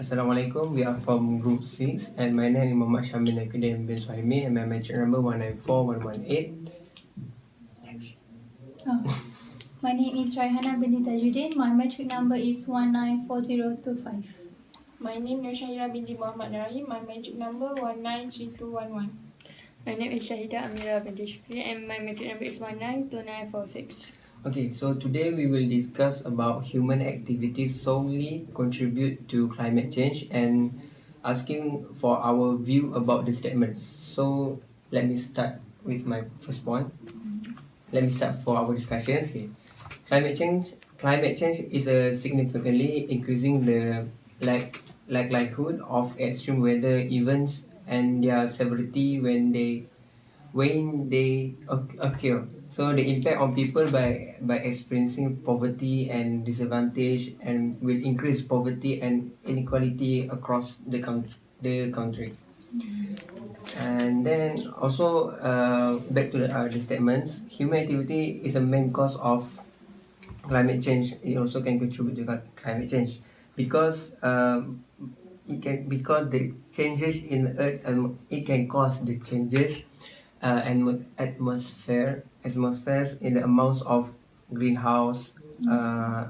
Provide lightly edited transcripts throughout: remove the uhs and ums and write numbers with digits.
Assalamualaikum. We are from Group 6 and my name is Muhammad Shamil Naqidin bin Suhaimi and my metric number 194118. My name is Raihana binti Tajuddin. My metric number is 194025. My name is Shahira binti Muhammad Rahim. My metric number 193211. My name is Shahida Amira binti Shukri and my metric number is 192946. Okay, so today we will discuss about human activities solely contribute to climate change and asking for our view about the statements. So let me start with my first point. Let me start for our discussions. Okay. Climate change is significantly increasing the likelihood of extreme weather events and their severity when they occur. So the impact on people by experiencing poverty and disadvantage and will increase poverty and inequality across the country. And then also back to the statements, human activity is a main cause of climate change. It also can contribute to climate change because because the changes in the earth it can cause the changes and atmospheres in the amounts of greenhouse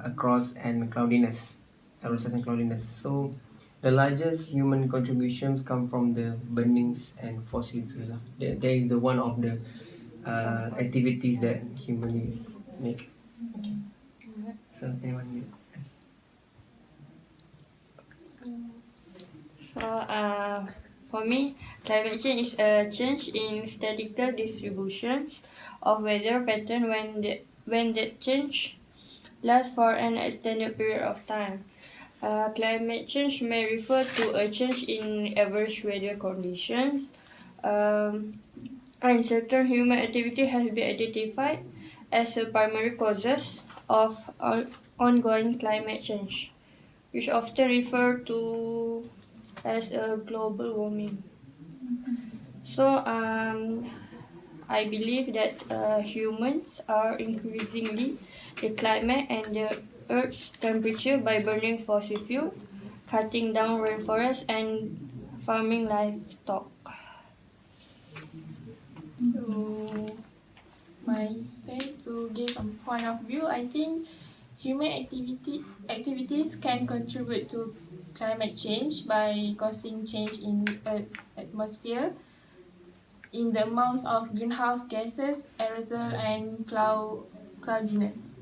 across and cloudiness, aerosols and cloudiness. So the largest human contributions come from the burnings and fossil fuels. That is the one of the activities that humans make. Okay. So anyone? For me, climate change is a change in statistical distributions of weather pattern when that change lasts for an extended period of time. Climate change may refer to a change in average weather conditions. And certain human activity has been identified as the primary causes of ongoing climate change, which often refer to as a global warming. So I believe that humans are increasingly the climate and the Earth's temperature by burning fossil fuel, cutting down rainforests, and farming livestock. So, my turn to give a point of view. I think human activities can contribute to climate change by causing change in Earth's atmosphere, in the amounts of greenhouse gases, aerosol, and cloudiness.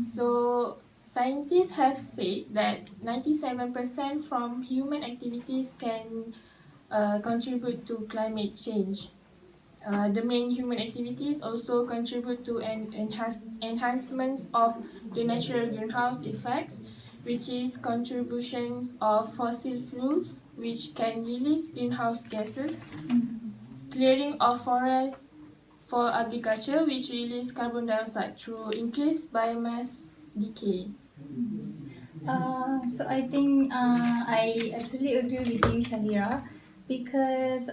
So, scientists have said that 97% from human activities can contribute to climate change. The main human activities also contribute to an enhancements of the natural greenhouse effects, which is contributions of fossil fuels, which can release greenhouse gases, clearing of forests for agriculture, which release carbon dioxide through increased biomass decay. So I think I absolutely agree with you, Shahira, because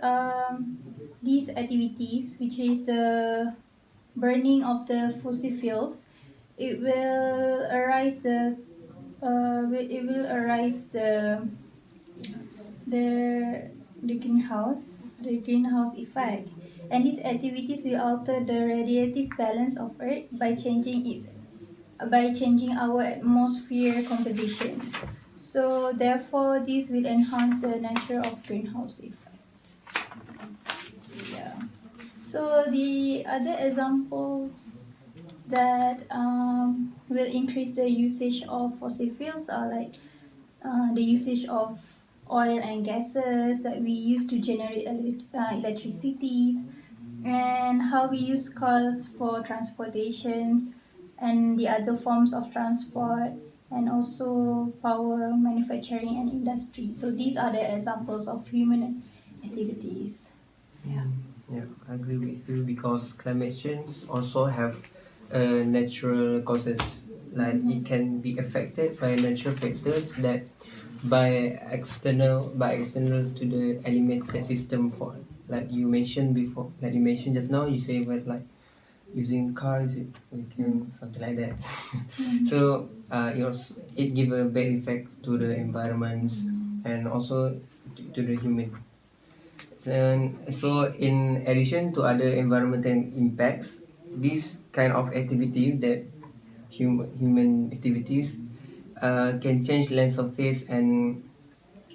these activities, which is the burning of the fossil fuels, it will arise the greenhouse effect, and these activities will alter the radiative balance of Earth by changing our atmosphere compositions. So therefore, this will enhance the nature of greenhouse effect. So, yeah. So the other examples that will increase the usage of fossil fuels are like the usage of oil and gases that we use to generate electricities, and how we use cars for transportations and the other forms of transport, and also power manufacturing and industry. So these are the examples of human activities. Yeah, I agree with you because climate change also have natural causes. Like it can be affected by natural factors that by external to the elemental system, for like you mentioned before, like you mentioned just now, you say about like using cars, something like that. So it give a bad effect to the environments and also to the human. So in addition to other environmental impacts, these kind of activities that human activities can change land surface and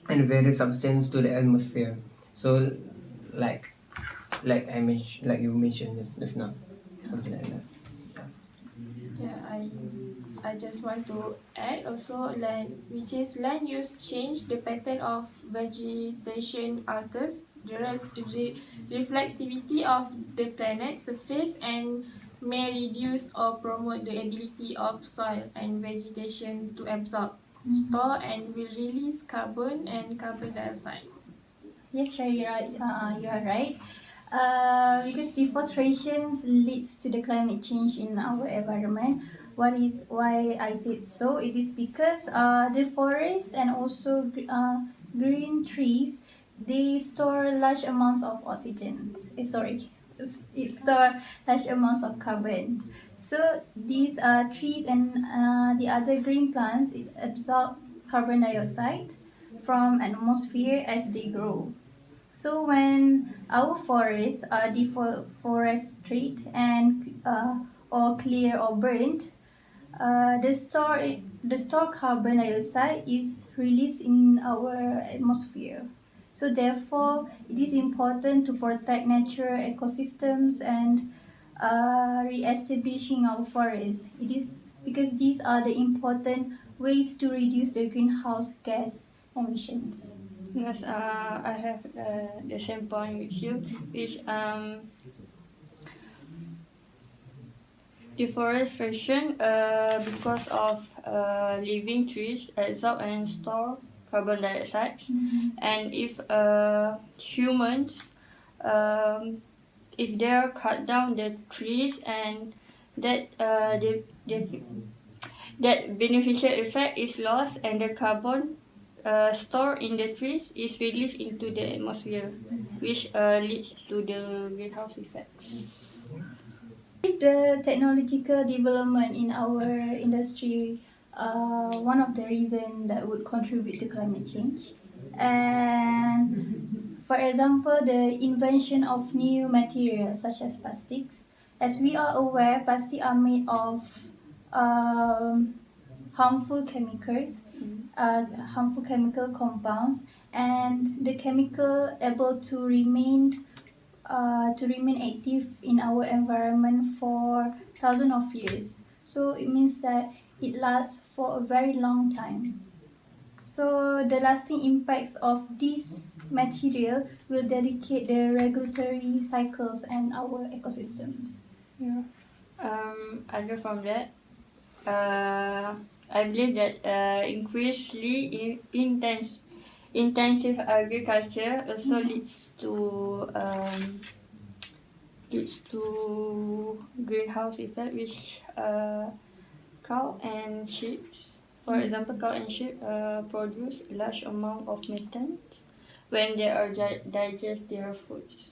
various substance to the atmosphere. So like like you mentioned just now, something like that. Yeah, I just want to add also which is land use change the pattern of vegetation alters the reflectivity of the planet's surface and may reduce or promote the ability of soil and vegetation to absorb, store and will release carbon and carbon dioxide. Yes, Shahira, you are right. Because deforestation leads to the climate change in our environment. What is why I said so? It is because the forests and also green trees they store large amounts of oxygen. It store large amounts of carbon. So these trees and the other green plants it absorb carbon dioxide from atmosphere as they grow. So when our forests are deforested and or clear or burnt, the stored carbon dioxide is released in our atmosphere. So therefore, it is important to protect natural ecosystems and re-establishing our forests. It is because these are the important ways to reduce the greenhouse gas emissions. Yes, I have the same point with you, which deforestation because of living trees absorb and store carbon dioxide, and if humans if they cut down the trees and that that beneficial effect is lost and the carbon stored in the trees is released into the atmosphere, which leads to the greenhouse effect. The technological development in our industry one of the reasons that would contribute to climate change. And for example, the invention of new materials such as plastics. As we are aware, plastics are made of harmful chemicals, harmful chemical compounds, and the chemical able to remain active in our environment for thousands of years. So it means that it lasts for a very long time. So the lasting impacts of this material will dedicate the regulatory cycles and our ecosystems. Yeah. Other from that, I believe that increasingly intensive agriculture also leads to greenhouse effect, which cow and sheep. For example, cow and sheep produce large amount of methane when they are digest their foods.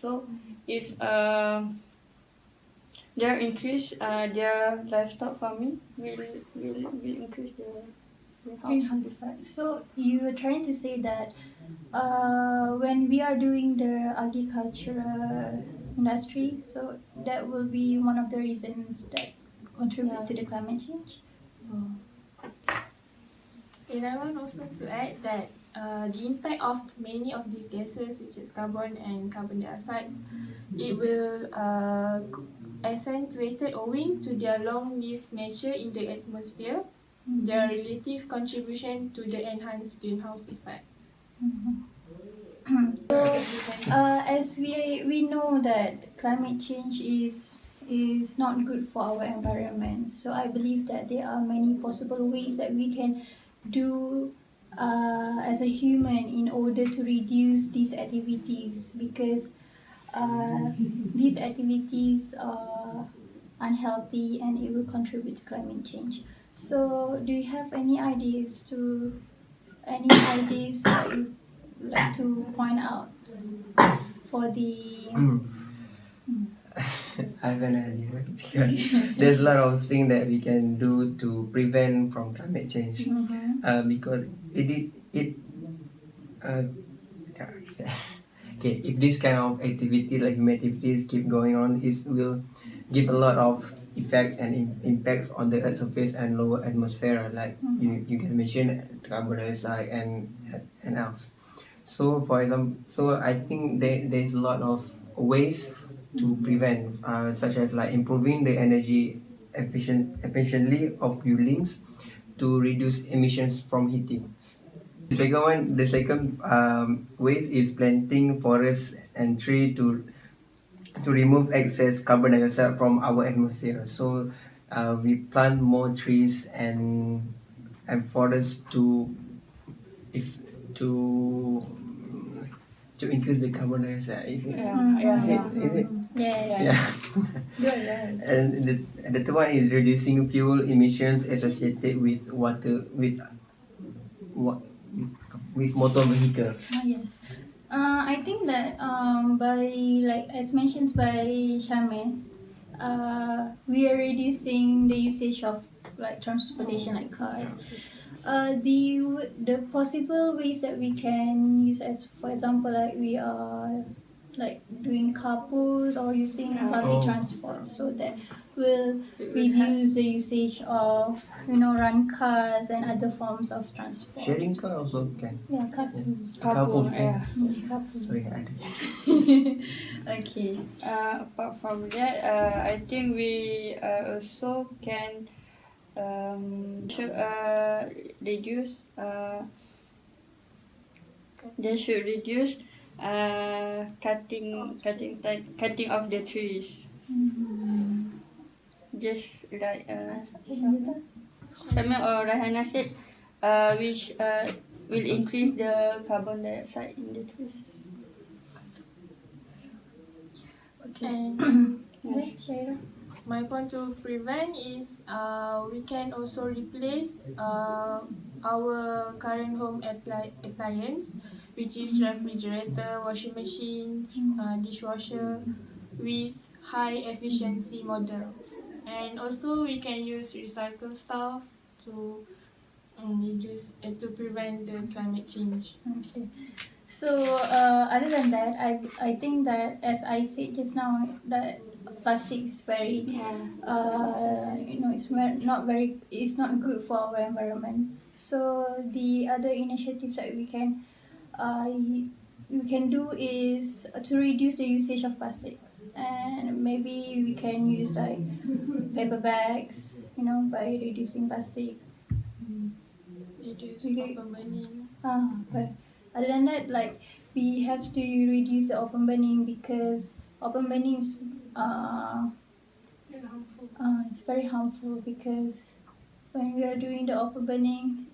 So if their increase their livestock farming will increase the Greenhouse effect. So you are trying to say that when we are doing the agricultural industry, so that will be one of the reasons that contribute to the climate change. And I want also to add that the impact of many of these gases, which is carbon and carbon dioxide, it will accentuated owing to their long-lived nature in the atmosphere, their relative contribution to the enhanced greenhouse effect. So, as we know that climate change is not good for our environment. So I believe that there are many possible ways that we can do as a human in order to reduce these activities because these activities are unhealthy and it will contribute to climate change. So do you have any ideas that you would like to point out for the I have an idea because there's a lot of things that we can do to prevent from climate change. Because Uh, okay, if this kind of activities like human activities keep going on, it will give a lot of effects and impacts on the Earth's surface and lower atmosphere, like you can mention carbon dioxide and else. So for example, so I think there's a lot of ways to prevent, such as like improving the energy efficiently of buildings to reduce emissions from heating. The second ways is planting forests and tree to remove excess carbon dioxide from our atmosphere. So we plant more trees and forests if to to increase the carbon dioxide. Is it? Is it? Is it? Yes. Yeah. You're right. And the third one is reducing fuel emissions associated with wa- with motor vehicles. Yes. I think that by like as mentioned by Charmaine, we are reducing the usage of like transportation like cars. The possible ways that we can use, as for example, like we are like doing carpools or using public Oh. transport, so that will reduce the usage of run cars and other forms of transport. Sharing car also can. Yeah, carpools. Carpool, yeah. Carpools. Sorry, I Okay. Apart from that, I think we also can reduce. They should reduce cutting off the trees. Just like Samir or Rahana said, which will increase the carbon dioxide in the trees. And Yes, Shaira. my point to prevent is we can also replace our current home appliance, which is refrigerator, washing machines, dishwasher, with high efficiency models. And also we can use recycled stuff to reduce to prevent the climate change. Okay. So other than that, I think that as I said just now, that plastic is very it's not good for our environment. So the other initiatives that we can do is to reduce the usage of plastics, and maybe we can use like paper bags, by reducing plastics. Reduce Okay. open burning. But other than that, like we have to reduce the open burning, because open burning is Very harmful. it's very harmful, because when we are doing the open burning,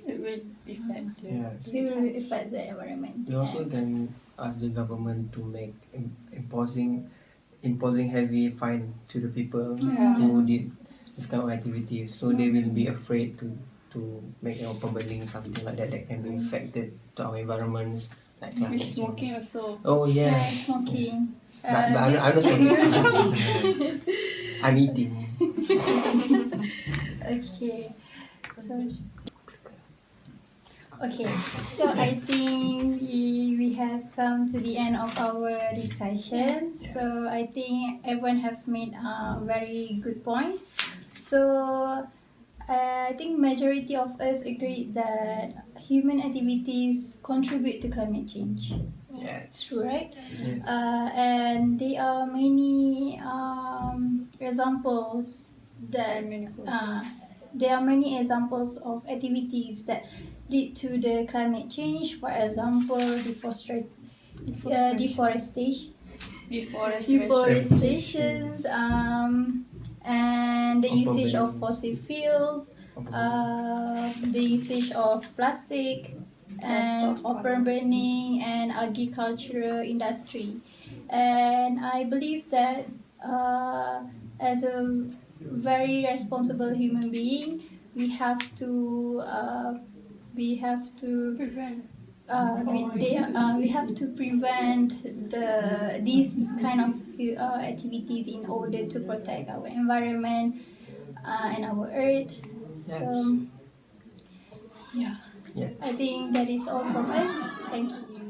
It will affect the Yes. it will affect the environment. We also can ask the government to make imposing heavy fine to the people who did this kind of activities, so they will be afraid to make an open burning, something like that can be affected to our environments, like climate smoking change. also. Oh Yeah, yes. smoking. But I'm not smoking. I'm eating. Okay. So I think we have come to the end of our discussion. So I think everyone have made very good points. So I think majority of us agree that human activities contribute to climate change. Yes. It's true, right? Yes. And there are many examples that there are many examples of activities that lead to the climate change. For example, deforestations, and the usage of fossil fuels, the usage of plastic, and open burning, and agricultural industry. And I believe that as a very responsible human being, we have to prevent. we have to prevent these kind of activities in order to protect our environment and our earth. Yes. So yeah. Yeah. I think that is all from us. Thank you.